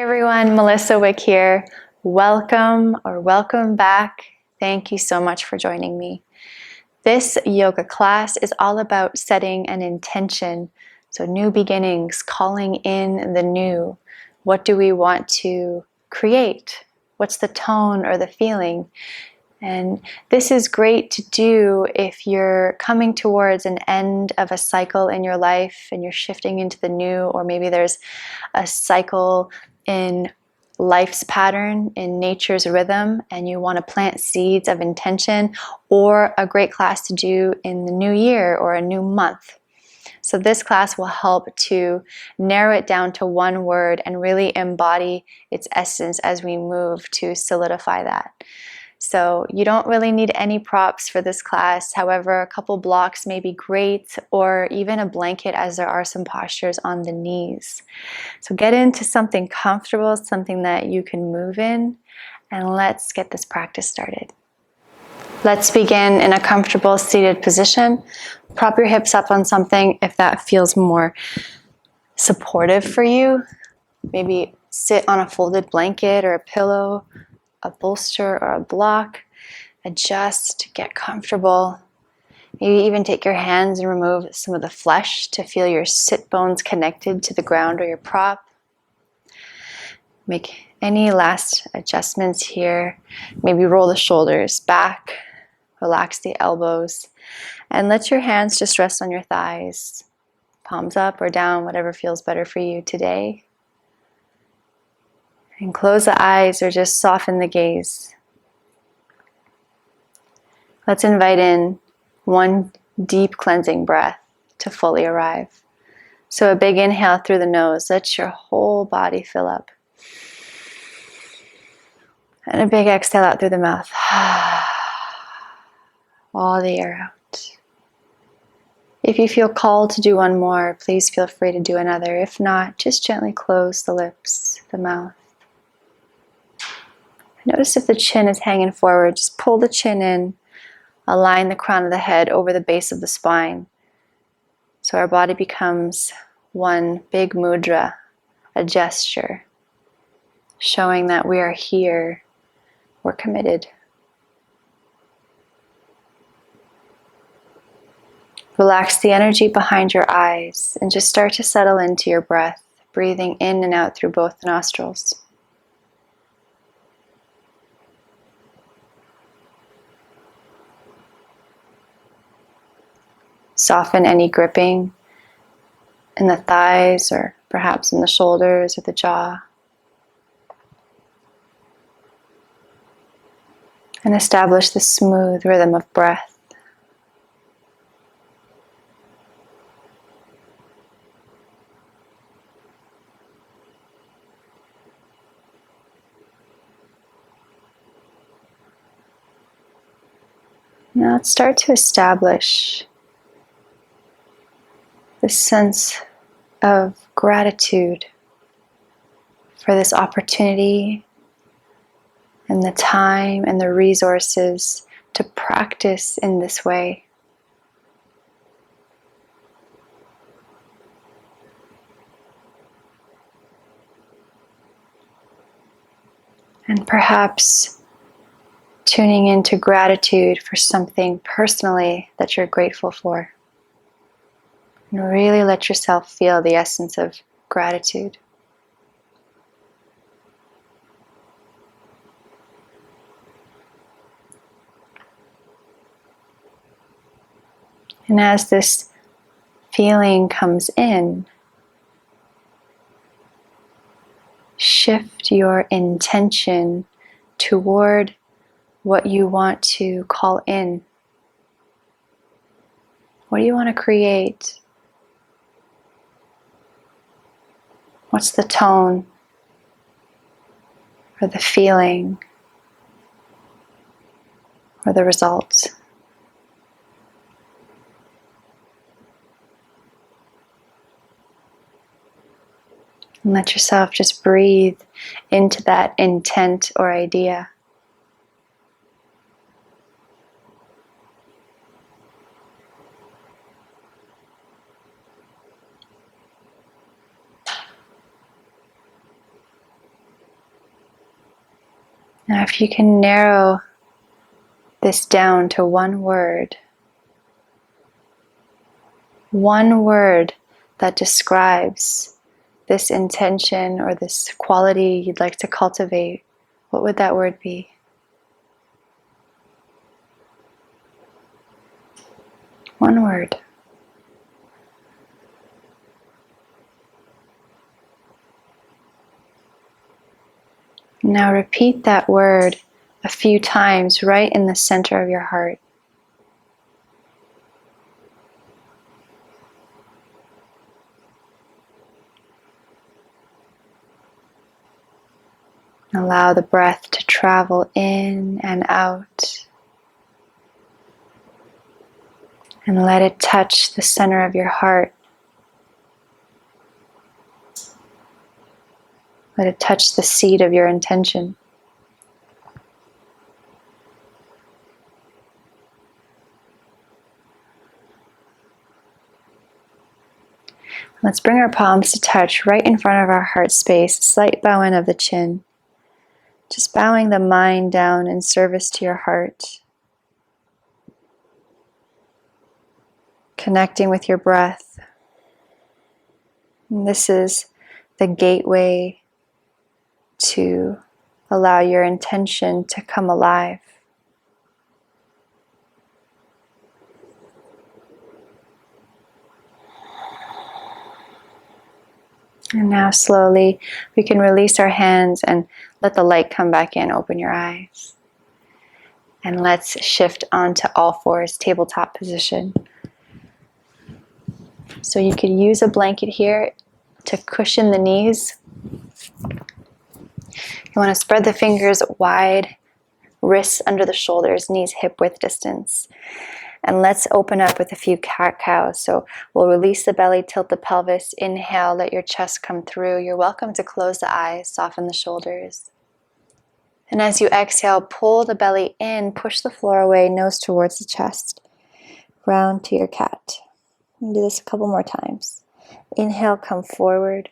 Everyone, Melissa Wick here. Welcome or welcome back. Thank you so much for joining me. This yoga class is all about setting an intention. So new beginnings, calling in the new. What do we want to create? What's the tone or the feeling? And this is great to do if you're coming towards an end of a cycle in your life and you're shifting into the new, or maybe there's a cycle in life's pattern, in nature's rhythm, and you want to plant seeds of intention, or a great class to do in the new year or a new month. So this class will help to narrow it down to one word and really embody its essence as we move to solidify that. So you don't really need any props for this class. However, a couple blocks may be great, or even a blanket, as there are some postures on the knees. So get into something comfortable, something that you can move in, and let's get this practice started. Let's begin in a comfortable seated position. Prop your hips up on something if that feels more supportive for you. Maybe sit on a folded blanket or a pillow, a bolster or a block. Adjust, get comfortable. Maybe even take your hands and remove some of the flesh to feel your sit bones connected to the ground or your prop. Make any last adjustments here. Maybe roll the shoulders back, relax the elbows, and let your hands just rest on your thighs. Palms up or down, whatever feels better for you today. And close the eyes or just soften the gaze. Let's invite in one deep cleansing breath to fully arrive. So a big inhale through the nose. Let your whole body fill up. And a big exhale out through the mouth. All the air out. If you feel called to do one more, please feel free to do another. If not, just gently close the lips, the mouth. Notice if the chin is hanging forward, just pull the chin in, align the crown of the head over the base of the spine. So our body becomes one big mudra, a gesture, showing that we are here, we're committed. Relax the energy behind your eyes and just start to settle into your breath, breathing in and out through both nostrils. Soften any gripping in the thighs or perhaps in the shoulders or the jaw. And establish the smooth rhythm of breath. Now let's start to establish this sense of gratitude for this opportunity and the time and the resources to practice in this way. And perhaps tuning into gratitude for something personally that you're grateful for. And really let yourself feel the essence of gratitude. And as this feeling comes in, shift your intention toward what you want to call in. What do you want to create? What's the tone or the feeling or the result? And let yourself just breathe into that intent or idea. Now, if you can narrow this down to one word that describes this intention or this quality you'd like to cultivate, what would that word be? One word. Now repeat that word a few times right in the center of your heart. Allow the breath to travel in and out. And let it touch the center of your heart. Let it touch the seed of your intention. Let's bring our palms to touch right in front of our heart space, slight bow in of the chin. Just bowing the mind down in service to your heart. Connecting with your breath. And this is the gateway to allow your intention to come alive. And now slowly we can release our hands and let the light come back in. Open your eyes. And let's shift onto all fours, tabletop position. So you could use a blanket here to cushion the knees. You want to spread the fingers wide, wrists under the shoulders, knees hip width distance. And let's open up with a few cat-cows. So we'll release the belly, tilt the pelvis. Inhale, let your chest come through. You're welcome to close the eyes, soften the shoulders. And as you exhale, pull the belly in, push the floor away, nose towards the chest. Round to your cat. And do this a couple more times. Inhale, come forward.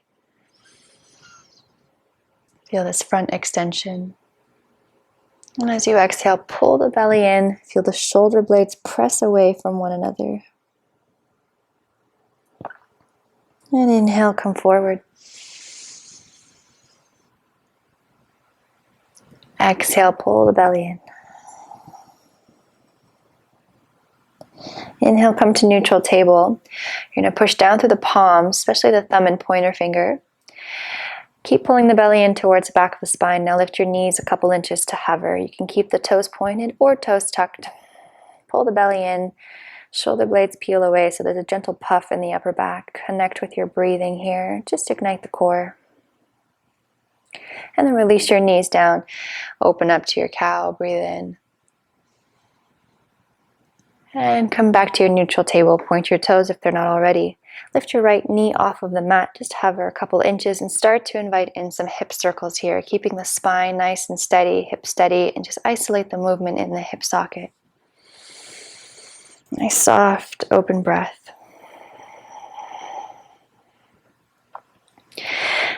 Feel this front extension. And as you exhale, pull the belly in. Feel the shoulder blades press away from one another. And inhale, come forward. Exhale, pull the belly in. Inhale, come to neutral table. You're going to push down through the palms, especially the thumb and pointer finger. Keep pulling the belly in towards the back of the spine. Now lift your knees a couple inches to hover. You can keep the toes pointed or toes tucked. Pull the belly in. Shoulder blades peel away so there's a gentle puff in the upper back. Connect with your breathing here. Just ignite the core. And then release your knees down. Open up to your cow. Breathe in. And come back to your neutral table. Point your toes if they're not already. Lift your right knee off of the mat. Just hover a couple inches and start to invite in some hip circles here. Keeping the spine nice and steady, hip steady, and just isolate the movement in the hip socket. Nice soft, open breath.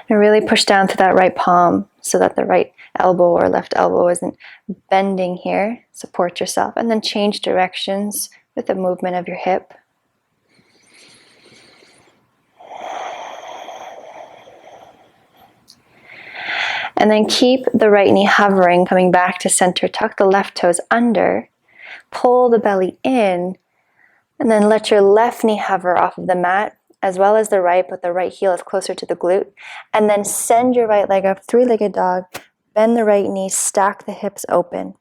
And really push down through that right palm so that the right elbow or left elbow isn't bending here. Support yourself and then change directions with the movement of your hip. And then keep the right knee hovering, coming back to center. Tuck the left toes under. Pull the belly in. And then let your left knee hover off of the mat, as well as the right, but the right heel is closer to the glute. And then send your right leg up, three-legged dog. Bend the right knee, stack the hips open.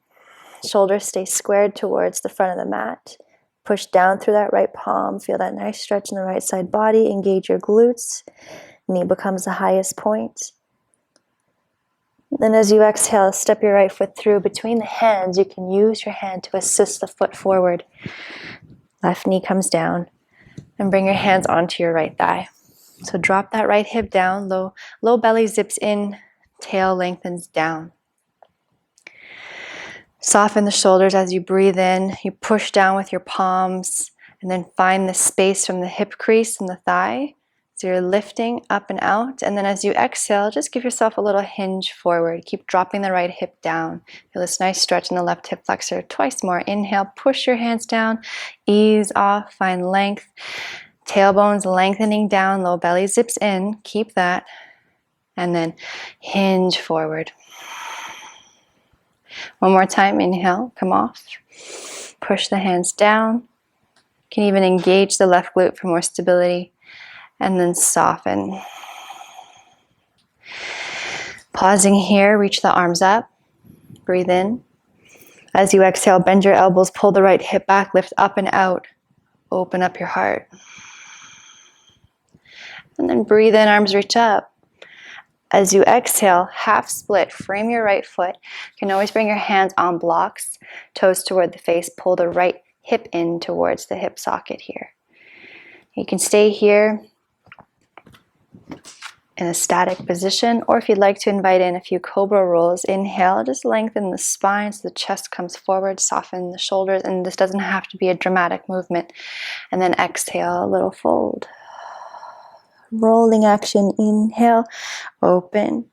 Shoulders stay squared towards the front of the mat. Push down through that right palm. Feel that nice stretch in the right side body. Engage your glutes. Knee becomes the highest point. Then as you exhale, step your right foot through between the hands. You can use your hand to assist the foot forward. Left knee comes down. And bring your hands onto your right thigh. So drop that right hip down. Low belly zips in. Tail lengthens down. Soften the shoulders as you breathe in. You push down with your palms. And then find the space from the hip crease and the thigh. So you're lifting up and out, and then as you exhale, just give yourself a little hinge forward. Keep dropping the right hip down. Feel this nice stretch in the left hip flexor. Twice more. Inhale, push your hands down, ease off, find length. Tailbones lengthening down, low belly zips in. Keep that. And then hinge forward. One more time, inhale, come off. Push the hands down. You can even engage the left glute for more stability. And then soften. Pausing here, reach the arms up. Breathe in. As you exhale, bend your elbows, pull the right hip back, lift up and out. Open up your heart. And then breathe in, arms reach up. As you exhale, half split, frame your right foot. You can always bring your hands on blocks, toes toward the face, pull the right hip in towards the hip socket here. You can stay here in a static position, or if you'd like to invite in a few Cobra Rolls, inhale, just lengthen the spine so the chest comes forward, soften the shoulders, and this doesn't have to be a dramatic movement. And then exhale, a little fold. Rolling action, inhale, open,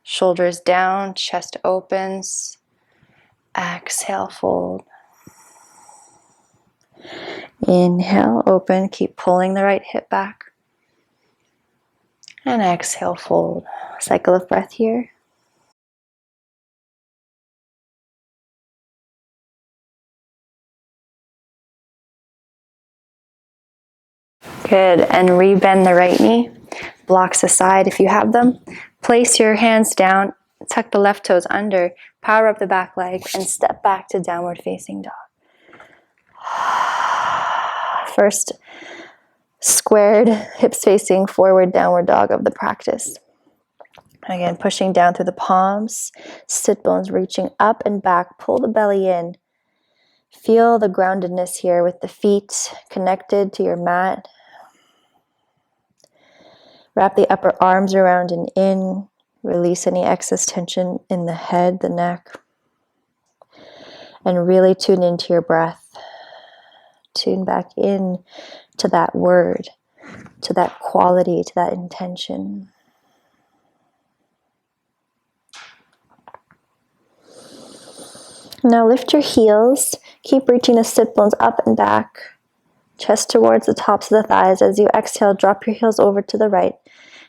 shoulders down, chest opens, exhale, fold. Inhale, open, keep pulling the right hip back. And exhale, fold. Cycle of breath here. Good, and rebend the right knee. Blocks aside if you have them. Place your hands down, tuck the left toes under, power up the back leg, and step back to downward facing dog. First, squared, hips facing forward downward dog of the practice. Again, pushing down through the palms, sit bones reaching up and back, pull the belly in. Feel the groundedness here with the feet connected to your mat. Wrap the upper arms around and in. Release any excess tension in the head, the neck. And really tune into your breath. Tune back in to that word, to that quality, to that intention. Now lift your heels. Keep reaching the sit bones up and back. Chest towards the tops of the thighs. As you exhale, drop your heels over to the right.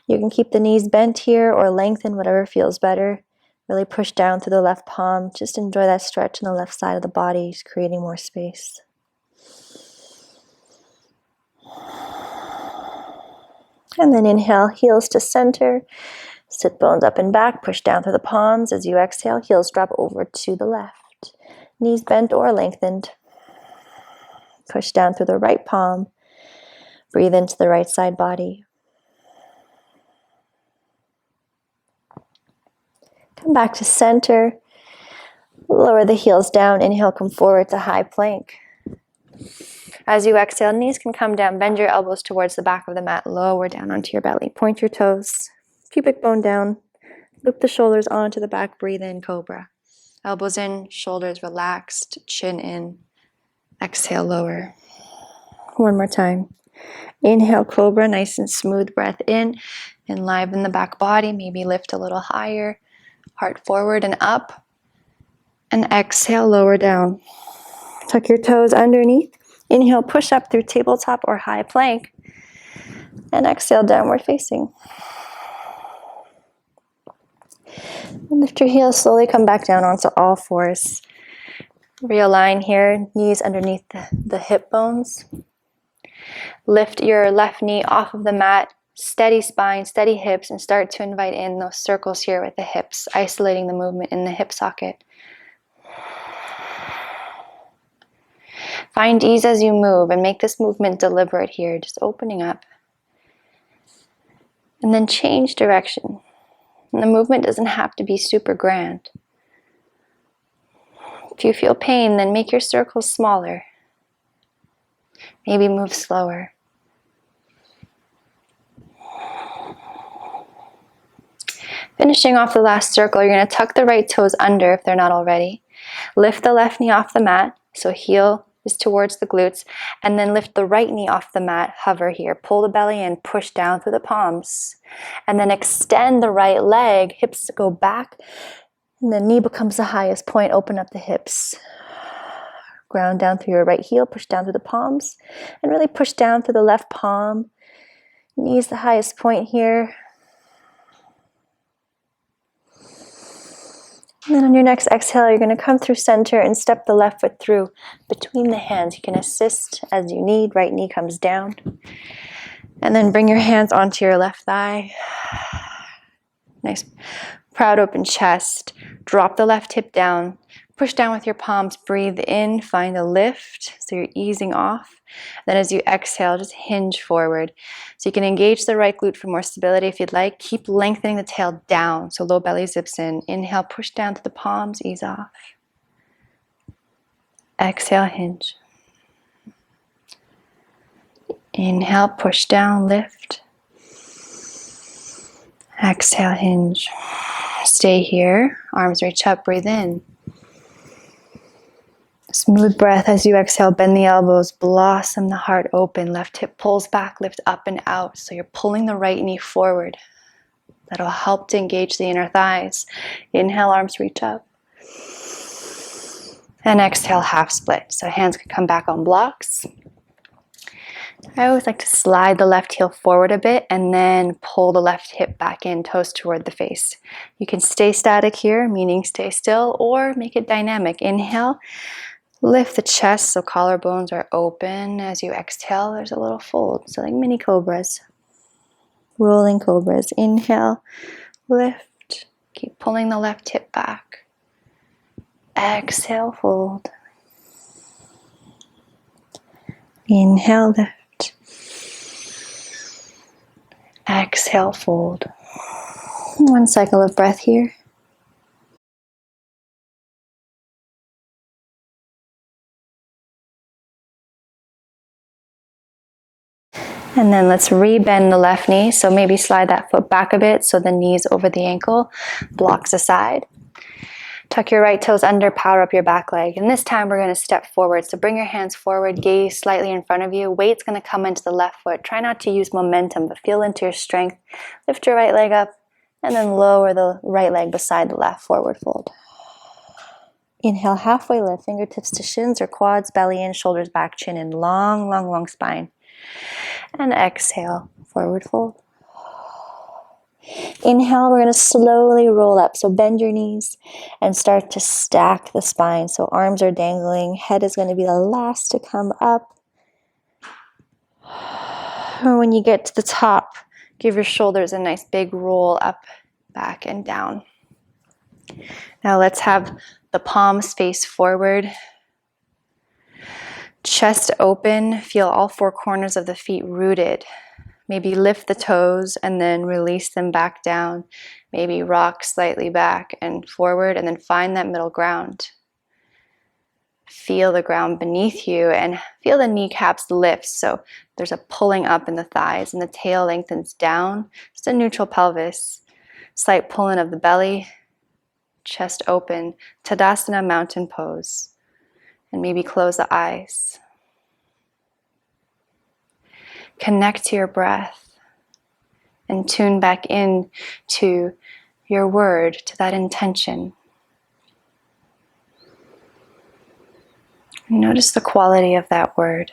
You can keep the knees bent here or lengthen, whatever feels better. Really push down through the left palm. Just enjoy that stretch on the left side of the body, just creating more space. And then inhale, heels to center. Sit bones up and back. Push down through the palms. As you exhale, heels drop over to the left. Knees bent or lengthened. Push down through the right palm. Breathe into the right side body. Come back to center. Lower the heels down. Inhale, come forward to high plank. As you exhale, knees can come down. Bend your elbows towards the back of the mat. Lower down onto your belly. Point your toes. Pubic bone down. Loop the shoulders onto the back. Breathe in, cobra. Elbows in, shoulders relaxed, chin in. Exhale, lower. One more time. Inhale, cobra, nice and smooth breath in. Enliven the back body, maybe lift a little higher. Heart forward and up. And exhale, lower down. Tuck your toes underneath. Inhale, push up through tabletop or high plank. And exhale, downward facing. And lift your heels, slowly come back down onto all fours. Realign here, knees underneath the hip bones. Lift your left knee off of the mat, steady spine, steady hips, and start to invite in those circles here with the hips, isolating the movement in the hip socket. Find ease as you move and make this movement deliberate here, just opening up. And then change direction. And the movement doesn't have to be super grand. If you feel pain, then make your circles smaller. Maybe move slower. Finishing off the last circle, you're going to tuck the right toes under if they're not already. Lift the left knee off the mat, so heel is towards the glutes, and then lift the right knee off the mat, hover here, pull the belly in, push down through the palms, and then extend the right leg, hips go back, and the knee becomes the highest point, open up the hips. Ground down through your right heel, push down through the palms, and really push down through the left palm. Knee is the highest point here. And then on your next exhale, you're going to come through center and step the left foot through between the hands. You can assist as you need. Right knee comes down. And then bring your hands onto your left thigh. Nice, proud open chest. Drop the left hip down. Push down with your palms. Breathe in. Find a lift. So you're easing off. Then as you exhale, just hinge forward. So you can engage the right glute for more stability if you'd like. Keep lengthening the tail down. So low belly zips in. Inhale, push down to the palms, ease off. Exhale, hinge. Inhale, push down, lift. Exhale, hinge. Stay here. Arms reach up, breathe in. Smooth breath as you exhale, bend the elbows, blossom the heart open, left hip pulls back, lift up and out. So you're pulling the right knee forward. That'll help to engage the inner thighs. Inhale, arms reach up. And exhale, half split. So hands can come back on blocks. I always like to slide the left heel forward a bit and then pull the left hip back in, toes toward the face. You can stay static here, meaning stay still, or make it dynamic. Inhale. Lift the chest so collarbones are open. As you exhale, there's a little fold. So like mini cobras. Rolling cobras. Inhale, lift. Keep pulling the left hip back. Exhale, fold. Inhale, lift. Exhale, fold. One cycle of breath here. And then let's re-bend the left knee. So maybe slide that foot back a bit so the knee's over the ankle, blocks aside. Tuck your right toes under, power up your back leg. And this time we're going to step forward. So bring your hands forward, gaze slightly in front of you. Weight's going to come into the left foot. Try not to use momentum, but feel into your strength. Lift your right leg up and then lower the right leg beside the left, forward fold. Inhale, halfway lift, fingertips to shins or quads, belly in, shoulders back, chin in, long, long, long spine. And exhale, forward fold. Inhale, we're going to slowly roll up. So bend your knees and start to stack the spine. So arms are dangling. Head is going to be the last to come up. And when you get to the top, give your shoulders a nice big roll up, back, and down. Now let's have the palms face forward. Chest open, feel all four corners of the feet rooted. Maybe lift the toes and then release them back down. Maybe rock slightly back and forward and then find that middle ground. Feel the ground beneath you and feel the kneecaps lift. So there's a pulling up in the thighs and the tail lengthens down. Just a neutral pelvis. Slight pull in of the belly. Chest open. Tadasana, mountain pose. And maybe close the eyes. Connect to your breath and tune back in to your word, to that intention. Notice the quality of that word.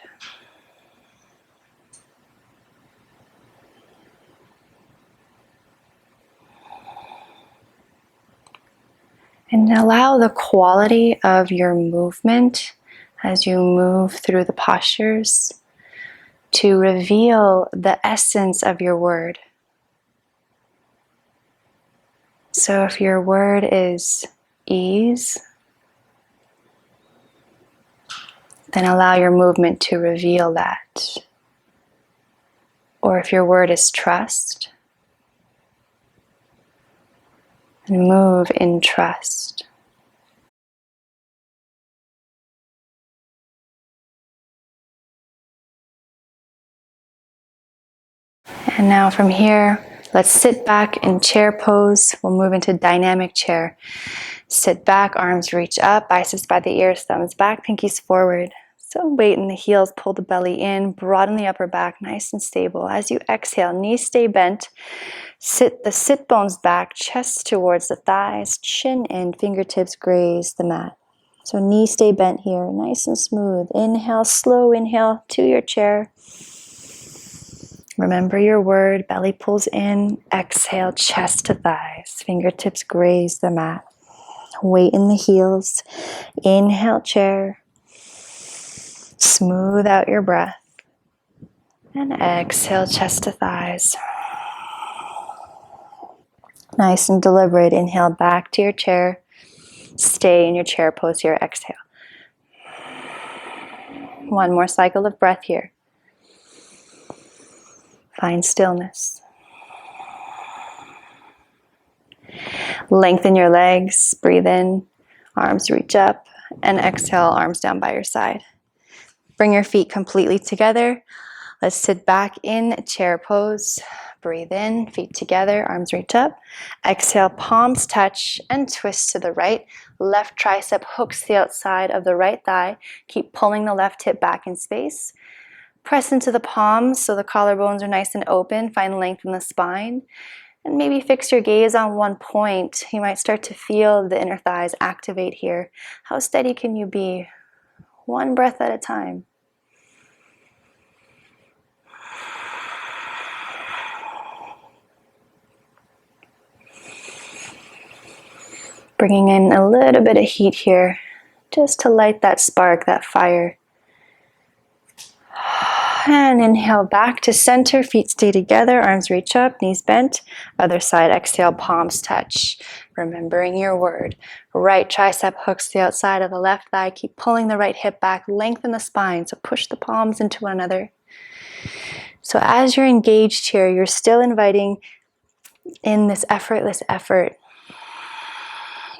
And allow the quality of your movement as you move through the postures to reveal the essence of your word. So if your word is ease, then allow your movement to reveal that. Or if your word is trust, and move in trust. And now from here, let's sit back in chair pose. We'll move into dynamic chair. Sit back, arms reach up, biceps by the ears, thumbs back, pinkies forward. So weight in the heels, pull the belly in, broaden the upper back, nice and stable. As you exhale, knees stay bent. Sit the sit bones back, chest towards the thighs, chin in, fingertips graze the mat. So knees stay bent here, nice and smooth. Inhale, slow inhale to your chair. Remember your word, belly pulls in. Exhale, chest to thighs, fingertips graze the mat. Weight in the heels. Inhale, chair. Smooth out your breath. And exhale, chest to thighs. Nice and deliberate. Inhale back to your chair. Stay in your chair pose here. Exhale. One more cycle of breath here. Find stillness. Lengthen your legs. Breathe in. Arms reach up. And exhale, arms down by your side. Bring your feet completely together. Let's sit back in chair pose. Breathe in, feet together, arms reach up. Exhale, palms touch and twist to the right. Left tricep hooks the outside of the right thigh. Keep pulling the left hip back in space. Press into the palms so the collarbones are nice and open. Find length in the spine. And maybe fix your gaze on one point. You might start to feel the inner thighs activate here. How steady can you be? One breath at a time. Bringing in a little bit of heat here, just to light that spark, that fire. And inhale back to center, feet stay together, arms reach up, knees bent. Other side, exhale, palms touch. Remembering your word. Right tricep hooks the outside of the left thigh. Keep pulling the right hip back, lengthen the spine, so push the palms into one another. So as you're engaged here, you're still inviting in this effortless effort.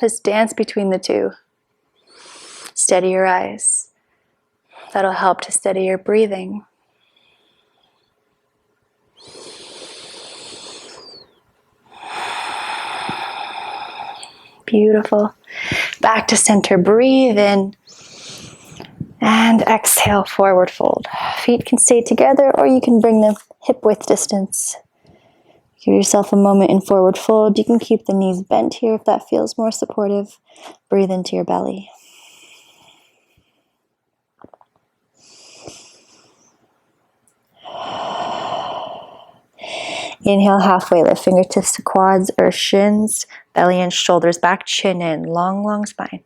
This dance between the two. Steady your eyes. That'll help to steady your breathing. Beautiful. Back to center. Breathe in. And exhale, forward fold. Feet can stay together or you can bring them hip width distance. Give yourself a moment in forward fold. You can keep the knees bent here if that feels more supportive. Breathe into your belly. Inhale, halfway lift, fingertips to quads or shins, belly and shoulders back, chin in, long, long spine.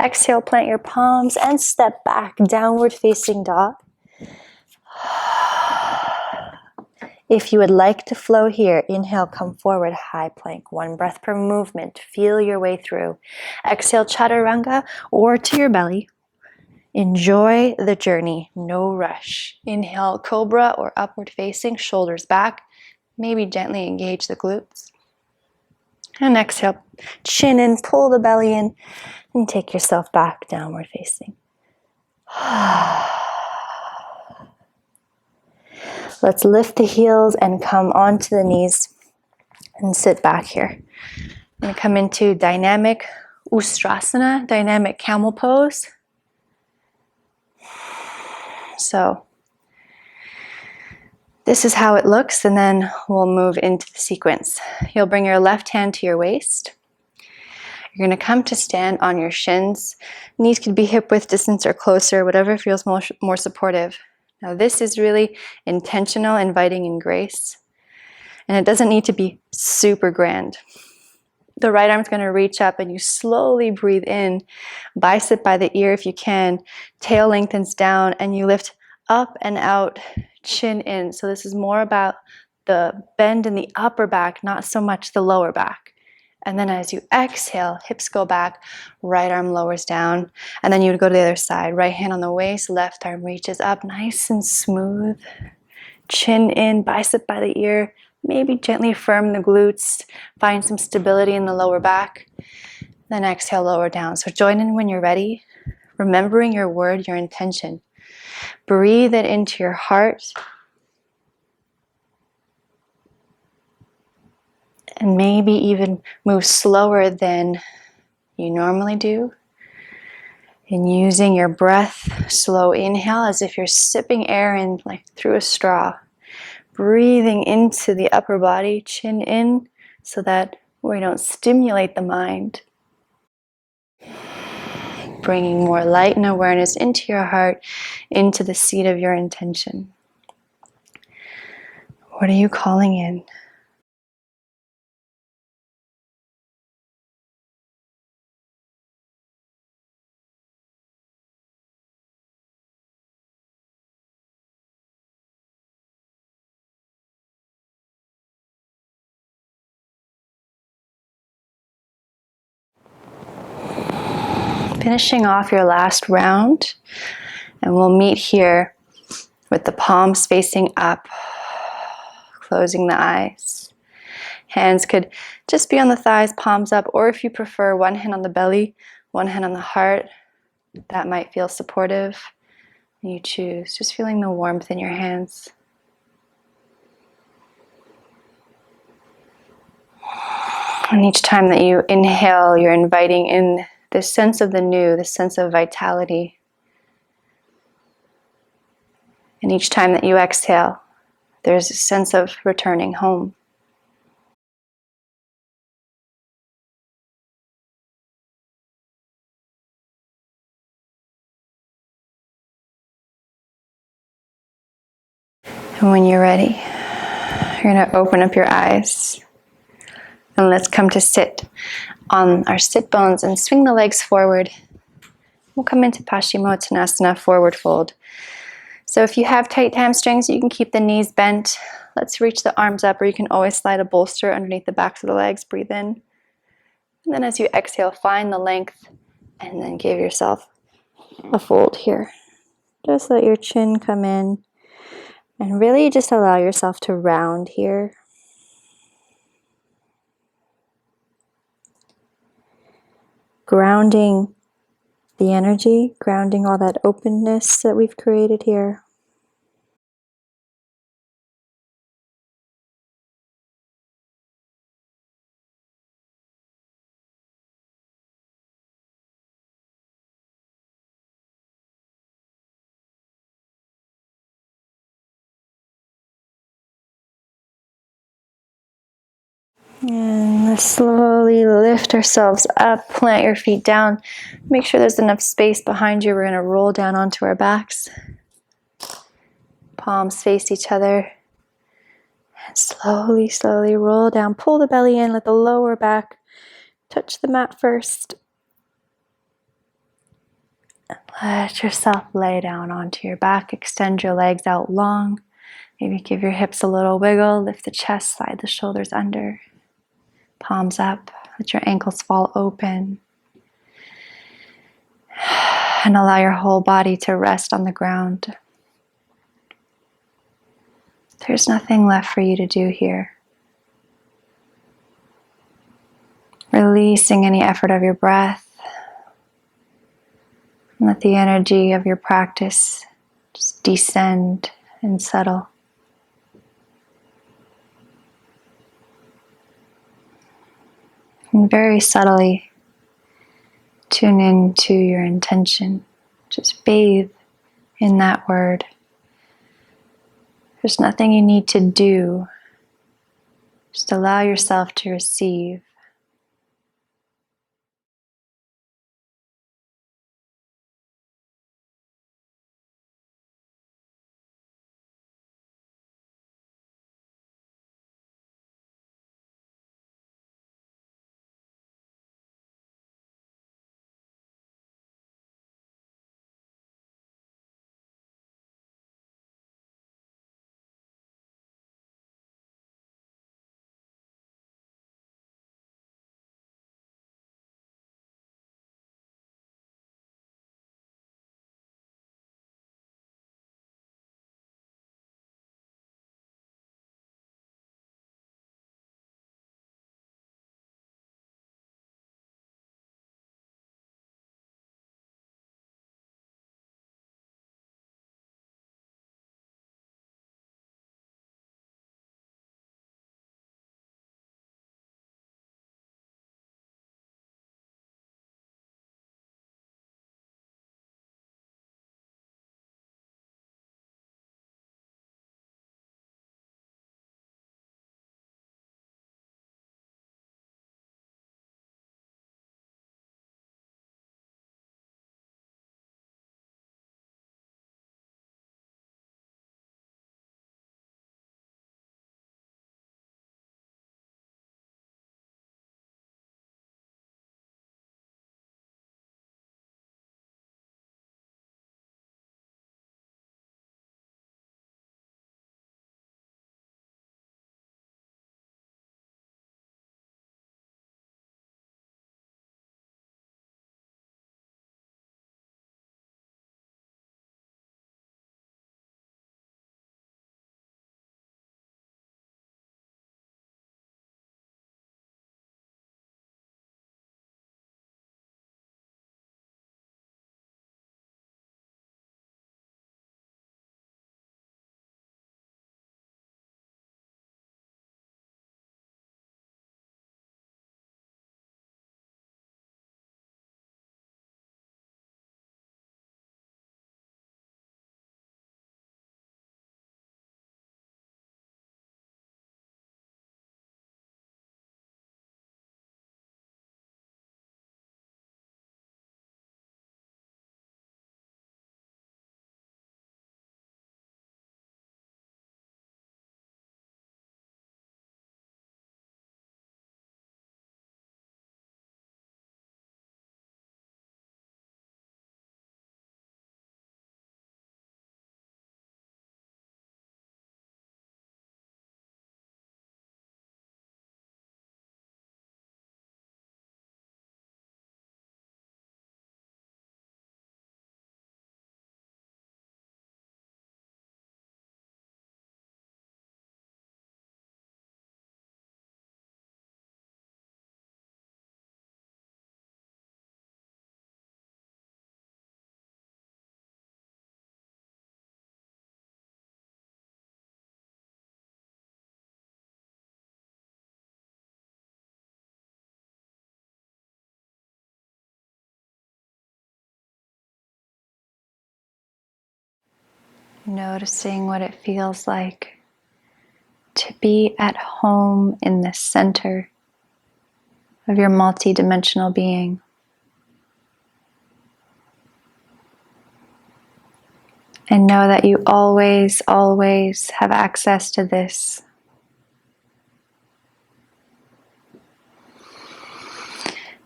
Exhale, plant your palms and step back, downward facing dog. If you would like to flow here, inhale, come forward, high plank. One breath per movement. Feel your way through. Exhale, chaturanga or to your belly. Enjoy the journey, no rush. Inhale, cobra or upward facing, shoulders back. Maybe gently engage the glutes. And exhale, chin in, pull the belly in, and take yourself back, downward facing. Let's lift the heels and come onto the knees and sit back here. I'm going to come into dynamic ustrasana, dynamic camel pose. So this is how it looks, and then we'll move into the sequence. You'll bring your left hand to your waist. You're going to come to stand on your shins. Knees could be hip width distance or closer, whatever feels more supportive. Now this is really intentional, inviting in grace. And it doesn't need to be super grand. The right arm's going to reach up and you slowly breathe in, bicep by the ear if you can, tail lengthens down and you lift up and out, chin in. So this is more about the bend in the upper back, not so much the lower back. And then as you exhale, hips go back, right arm lowers down, and then you would go to the other side. Right hand on the waist, left arm reaches up, nice and smooth. Chin in, bicep by the ear. Maybe gently firm the glutes, find some stability in the lower back. Then exhale, lower down. So join in when you're ready, remembering your word, your intention. Breathe it into your heart. And maybe even move slower than you normally do. And using your breath, slow inhale as if you're sipping air in like through a straw. Breathing into the upper body, chin in, so that we don't stimulate the mind. Bringing more light and awareness into your heart, into the seat of your intention. What are you calling in? Finishing off your last round, and we'll meet here with the palms facing up, closing the eyes. Hands could just be on the thighs, palms up, or if you prefer, one hand on the belly, one hand on the heart. That might feel supportive. You choose, just feeling the warmth in your hands. And each time that you inhale, you're inviting in this sense of the new, this sense of vitality. And each time that you exhale, there's a sense of returning home. And when you're ready, you're going to open up your eyes. And let's come to sit on our sit bones and swing the legs forward. We'll come into Pashimo, Tanasana, forward fold. So if you have tight hamstrings, you can keep the knees bent. Let's reach the arms up, or you can always slide a bolster underneath the backs of the legs. Breathe in. And then as you exhale, find the length and then give yourself a fold here. Just let your chin come in and really just allow yourself to round here. Grounding the energy, grounding all that openness that we've created here. And let's slowly lift ourselves up, plant your feet down. Make sure there's enough space behind you. We're going to roll down onto our backs. Palms face each other. And slowly, slowly roll down. Pull the belly in, let the lower back touch the mat first. And let yourself lay down onto your back. Extend your legs out long. Maybe give your hips a little wiggle. Lift the chest, slide the shoulders under. Palms up. Let your ankles fall open. And allow your whole body to rest on the ground. There's nothing left for you to do here. Releasing any effort of your breath. Let the energy of your practice just descend and settle. And very subtly tune into your intention. Just bathe in that word. There's nothing you need to do. Just allow yourself to receive. Noticing what it feels like to be at home in the center of your multidimensional being. And know that you always, always have access to this.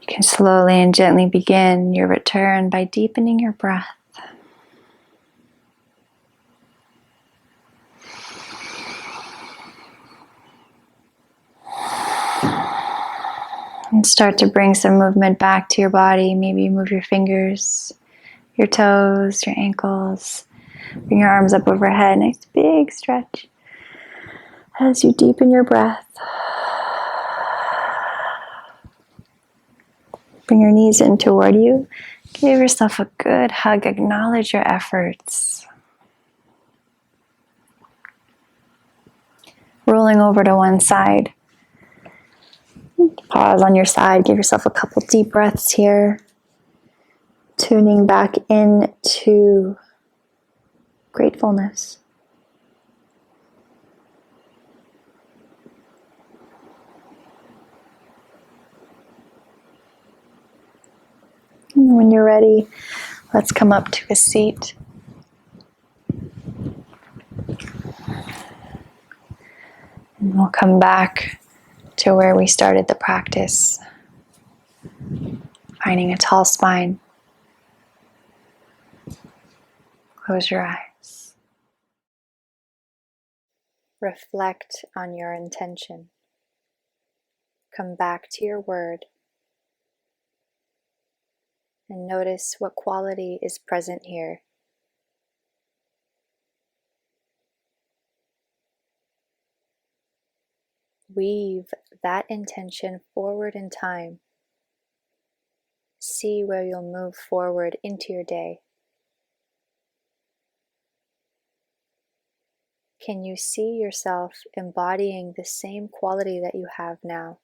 You can slowly and gently begin your return by deepening your breath. And start to bring some movement back to your body. Maybe move your fingers, your toes, your ankles. Bring your arms up overhead. Nice big stretch as you deepen your breath. Bring your knees in toward you. Give yourself a good hug. Acknowledge your efforts. Rolling over to one side. Pause on your side. Give yourself a couple deep breaths here. Tuning back into gratefulness. And when you're ready, let's come up to a seat. And we'll come back to where we started the practice. Finding a tall spine. Close your eyes. Reflect on your intention. Come back to your word. And notice what quality is present here. Weave that intention forward in time. See where you'll move forward into your day. Can you see yourself embodying the same quality that you have now?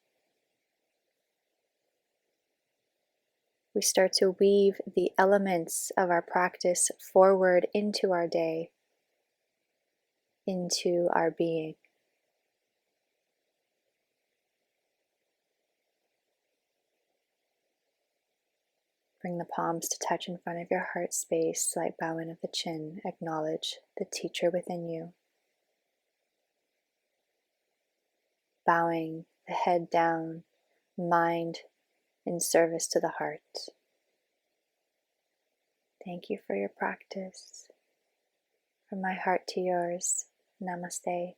We start to weave the elements of our practice forward into our day, into our being. Bring the palms to touch in front of your heart space, slight bow in of the chin. Acknowledge the teacher within you. Bowing the head down, mind in service to the heart. Thank you for your practice. From my heart to yours, namaste.